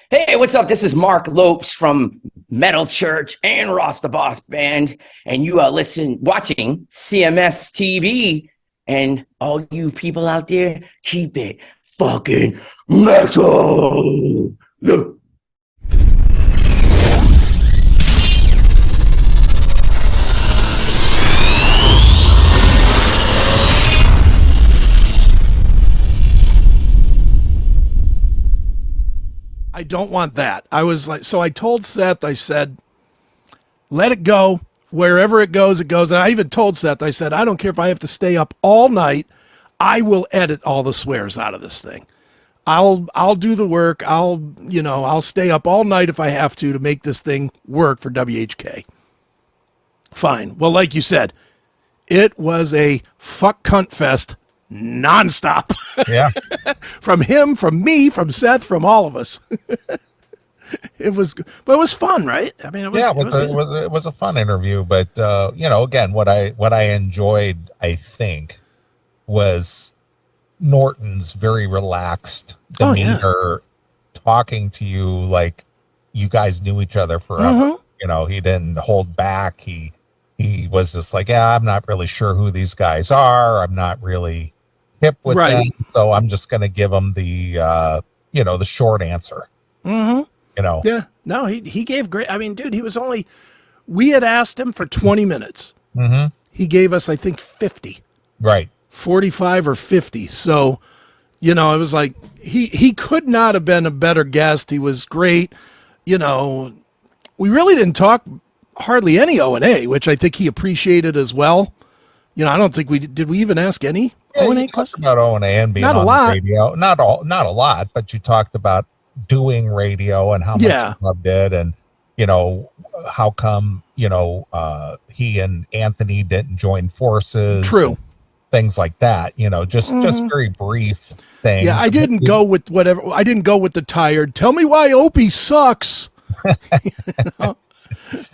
Hey, what's up? This is Mark Lopes from Metal Church and Ross the Boss Band, and you are watching CMS TV. And all you people out there, keep it fucking metal. I don't want that. I was like, so I told Seth, I said, let it go. Wherever it goes, it goes. And I even told Seth, I said, I don't care if I have to stay up all night. I will edit all the swears out of this thing. I'll do the work. I'll stay up all night if I have to make this thing work for WHK. Fine. Well, like you said, it was a fuck cunt fest nonstop. Yeah. From him, from me, from Seth, from all of us. It was fun, right? I mean, it was a fun interview, but again, what I enjoyed, I think, was Norton's very relaxed demeanor, talking to you like you guys knew each other forever. Mm-hmm. He didn't hold back. He was just like, yeah, I'm not really sure who these guys are. I'm not really hip with them, so I'm just going to give them the the short answer. Mm-hmm. Yeah, no, he gave great. I mean, dude, we had asked him for 20 minutes. Mm-hmm. He gave us, I think, 50. Right. 45 or 50. So, it was like he could not have been a better guest. He was great. We really didn't talk hardly any O&A, which I think he appreciated as well. I don't think did we even ask any O&A questions about O&A and being on the radio. Not a lot, but you talked about doing radio and how much you loved it, and how come he and Anthony didn't join forces. True. Things like that, just very brief things. Yeah, I didn't go with whatever. I didn't go with the tired. Tell me why Opie sucks.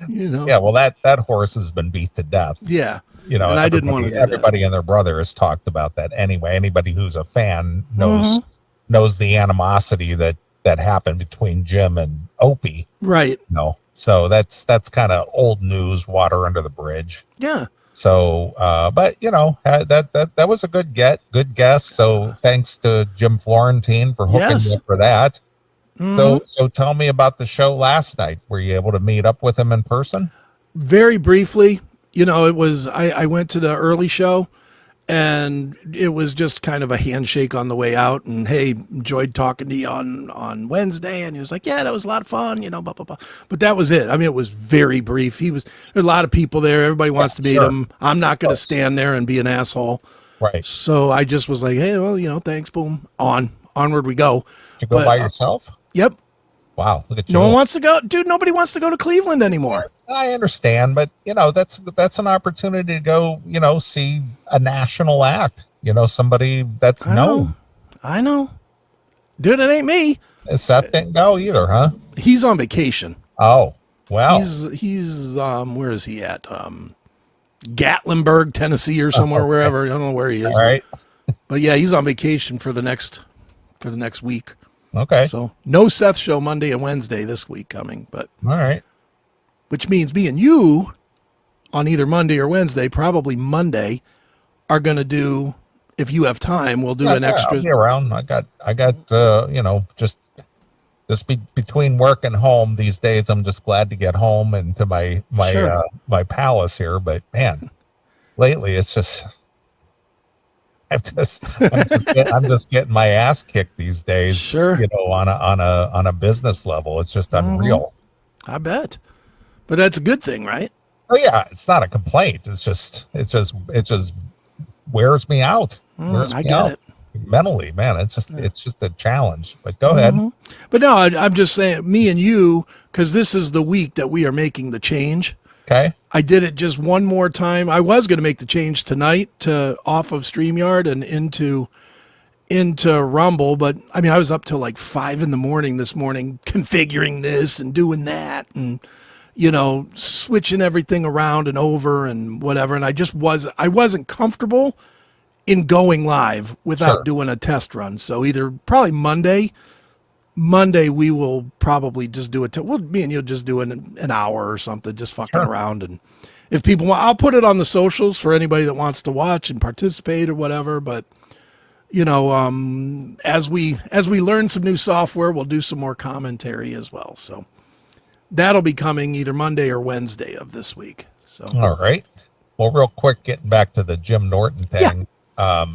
Yeah, well, that horse has been beat to death. Yeah. And I didn't want to do everybody and their brother has talked about that anyway. Anybody who's a fan knows the animosity that happened between Jim and Opie. Right. So that's kind of old news, water under the bridge. Yeah. So, but that was a good guess. So thanks to Jim Florentine for hooking me up for that. Mm-hmm. So tell me about the show last night. Were you able to meet up with him in person? Very briefly. It was, I went to the early show and it was just kind of a handshake on the way out, and hey, enjoyed talking to you on Wednesday. And he was like, yeah, that was a lot of fun, blah, blah, blah. But that was it. I mean, it was very brief. There's a lot of people there. Everybody wants to meet him. I'm not going to stand there and be an asshole. Right. So I just was like, hey, well, thanks. Boom. Onward we go. Did you go by yourself? Yep. Wow. Look at you. No one wants to go. Dude, nobody wants to go to Cleveland anymore. I understand, but that's an opportunity to go, see a national act, somebody that's known. I know. Dude, it ain't me. Seth didn't go either, huh? He's on vacation. Oh, well. He's where is he at? Gatlinburg, Tennessee or somewhere, wherever. I don't know where he is. All right. But yeah, he's on vacation for the next week. Okay. So no Seth show Monday and Wednesday this week coming, but all right. Which means me and you on either Monday or Wednesday, probably Monday, are going to do, if you have time, we'll do an extra. I'll be around. I got just between work and home these days, I'm just glad to get home and to my palace here. But man, lately it's just, I'm just getting my ass kicked these days. Sure. On a business level, it's just unreal. I bet. But that's a good thing, right? Oh yeah, it's not a complaint. It just wears me out. I get it. Mentally, man. It's just a challenge. But go ahead. But no, I'm just saying, me and you, because this is the week that we are making the change. Okay. I did it just one more time. I was going to make the change tonight to off of StreamYard and into Rumble, but I mean, I was up till like 5 a.m. this morning configuring this and doing that and switching everything around and over and whatever. And I wasn't comfortable in going live without doing a test run. So either probably Monday Monday we will probably just do it. Me and you'll just do an hour or something, just fucking around. And if people want, I'll put it on the socials for anybody that wants to watch and participate or whatever. But as we learn some new software, we'll do some more commentary as well. So that'll be coming either Monday or Wednesday of this week. So all right. Well, real quick, getting back to the Jim Norton thing. Yeah.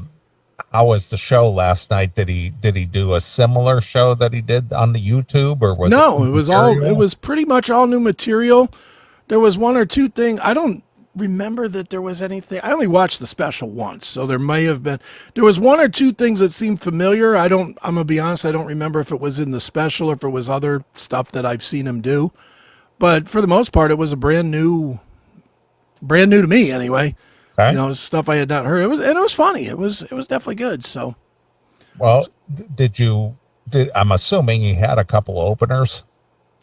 How was the show last night? Did he do a similar show that he did on the YouTube, or was it was pretty much all new material. There was one or two things. I don't remember that there was anything. I only watched the special once, so there was one or two things that seemed familiar. I'm gonna be honest, I don't remember if it was in the special or if it was other stuff that I've seen him do. But for the most part, it was a brand new to me anyway. Okay. Stuff I had not heard. It was funny. It was definitely good. So, well, I'm assuming he had a couple openers.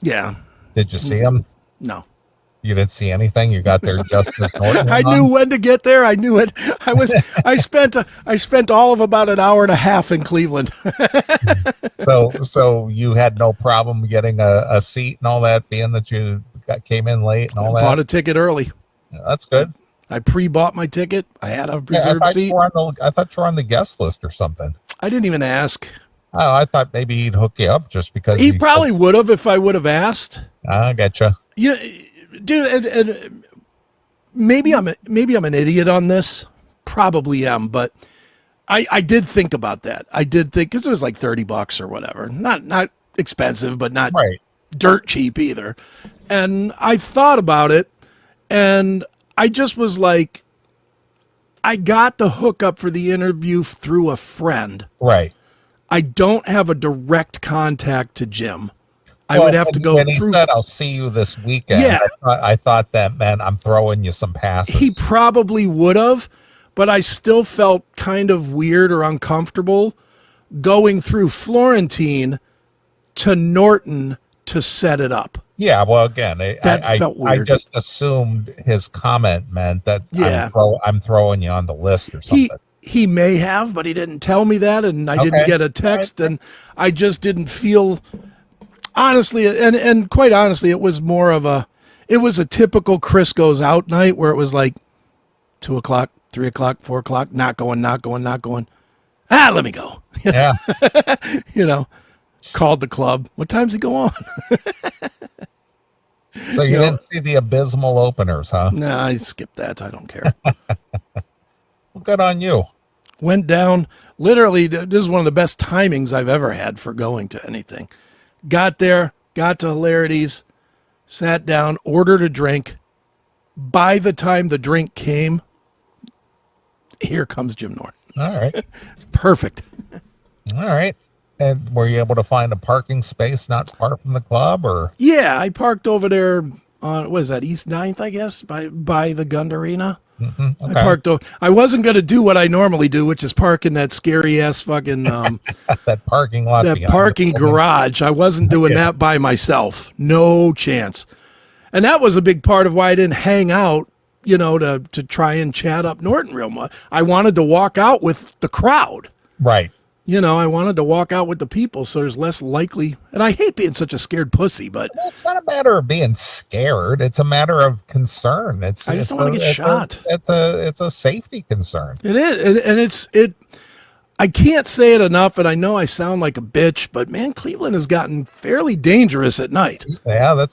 Yeah. Did you see him? No. You didn't see anything. You got there just as Norton. I knew when to get there. I knew it. I spent all of about an hour and a half in Cleveland. So you had no problem getting a seat and all that, being that you came in late and all that. Bought a ticket early. Yeah, that's good. I pre-bought my ticket. I had a reserved seat. I thought you were on the guest list or something. I didn't even ask. Oh, I thought maybe he'd hook you up just because he probably would have if I would have asked. I gotcha. Yeah, dude, and maybe I'm an idiot on this. Probably am, but I did think about that. I did think because it was like $30 or whatever. Not expensive, but not dirt cheap either. And I thought about it, and I just was like, I got the hookup for the interview through a friend. Right. I don't have a direct contact to Jim. I would have to go when through. He said, I'll see you this weekend. Yeah. I thought that meant I'm throwing you some passes. He probably would have, but I still felt kind of weird or uncomfortable going through Florentine to Norton to set it up. Yeah, well, again, felt weird. I just assumed his comment meant that yeah. I'm throwing you on the list or something. He may have, but he didn't tell me that, and I didn't get a text, and I just didn't feel, honestly, and quite honestly, it was a typical Chris Goes Out night where it was like 2 o'clock, 3 o'clock, 4 o'clock, not going. Let me go. Yeah. Called the club. What time's he go on? So you didn't see the abysmal openers, huh? No, I skipped that. I don't care. Well, good on you. Went down. Literally, this is one of the best timings I've ever had for going to anything. Got there, got to Hilarities, sat down, ordered a drink. By the time the drink came, here comes Jim Norton. All right. It's perfect. All right. And were you able to find a parking space not far from the club, or? Yeah, I parked over there on, what is that, East 9th, I guess, by the Gund Arena. Mm-hmm. Okay. I parked over. I wasn't going to do what I normally do, which is park in that scary ass fucking that parking lot, that parking garage. I wasn't doing that by myself. No chance. And that was a big part of why I didn't hang out, to try and chat up Norton real much. I wanted to walk out with the crowd. Right. I wanted to walk out with the people, so there's less likely. And I hate being such a scared pussy, but it's not a matter of being scared. It's a matter of concern. I just don't want to get shot. It's a safety concern. It is, and I can't say it enough, and I know I sound like a bitch, but man, Cleveland has gotten fairly dangerous at night. Yeah,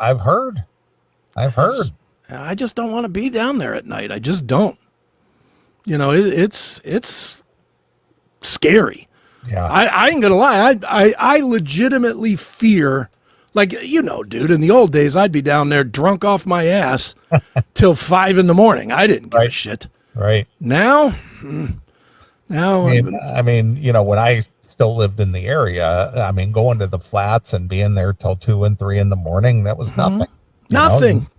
I've heard. I just don't want to be down there at night. I just don't. It's scary. Yeah. I ain't gonna lie. I legitimately fear, dude, in the old days, I'd be down there drunk off my ass till 5 a.m. I didn't give a shit. Right. Now, when I still lived in the area, going to the flats and being there till 2 and 3 a.m, that was nothing. Nothing.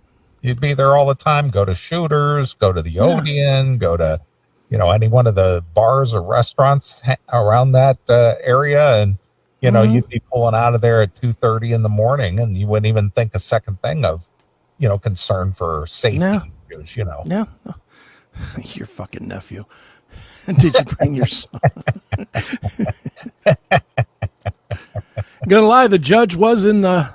You'd be there all the time. Go to Shooters, go to the Odeon, go to any one of the bars or restaurants around that area, and you'd be pulling out of there at 2:30 in the morning, and you wouldn't even think a second thing of concern for safety issues. No. Your fucking nephew. Did you bring your son? Gonna lie, the judge was in the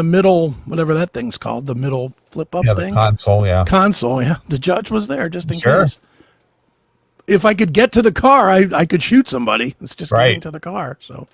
middle, whatever that thing's called, the middle flip up Yeah, thing. the console. Yeah. Console, yeah. The judge was there just in Sure. case. If I could get to the car, I could shoot somebody. It's just getting Right. to the car. So